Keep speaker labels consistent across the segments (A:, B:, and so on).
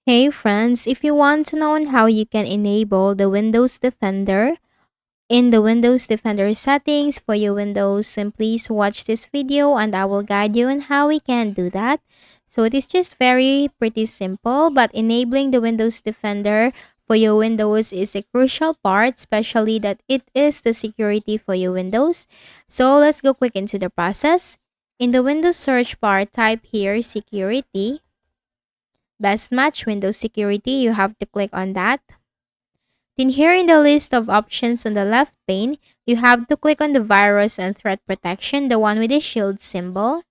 A: Hey friends, if you want to know on how you can enable the Windows Defender in the Windows Defender settings for your Windows, then please watch this video and I will guide you on how we can do that. So it is just very pretty simple, but enabling the Windows Defender for your Windows is a crucial part, especially that it is the security for your Windows. So let's go quick into the process. In the Windows search bar, type here security. Best match Windows security, you have to click on that. Then here in the list of options on the left pane, you have to click on the virus and threat protection, the one with the shield symbol.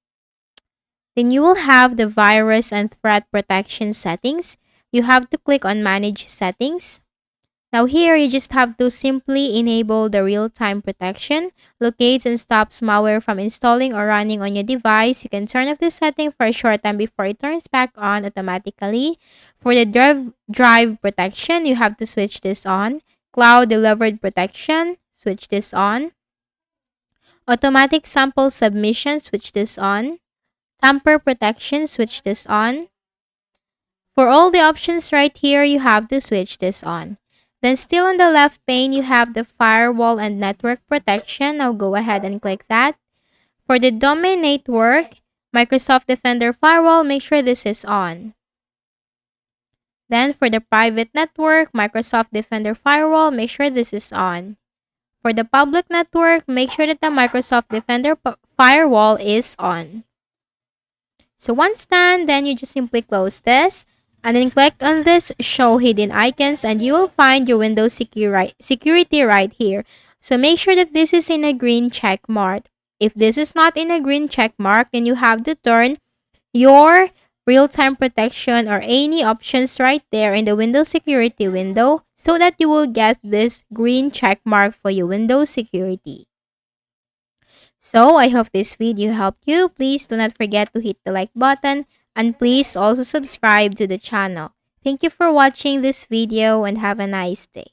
A: Then you will have the virus and threat protection settings. You have to click on manage settings. Now here, you just have to simply enable the real-time protection, locates and stops malware from installing or running on your device. You can turn off this setting for a short time before it turns back on automatically. For the drive protection, you have to switch this on. Cloud delivered protection, switch this on. Automatic sample submission, switch this on. Tamper protection, switch this on. For all the options right here, you have to switch this on. Then still on the left pane, you have the firewall and network protection. Now go ahead and click that. For the domain network, Microsoft Defender Firewall, make sure this is on. Then for the private network, Microsoft Defender Firewall, make sure this is on. For the public network, make sure that the Microsoft Defender Firewall is on. So once done, then you just simply close this and then click on this show hidden icons and you will find your Windows security right here. So make sure that this is in a green check mark. If this is not in a green check mark, then you have to turn your real-time protection or any options right there in the Windows security window so that you will get this green check mark for your Windows security. So I hope this video helped you. Please do not forget to hit the like button and please also subscribe to the channel. Thank you for watching this video and have a nice day.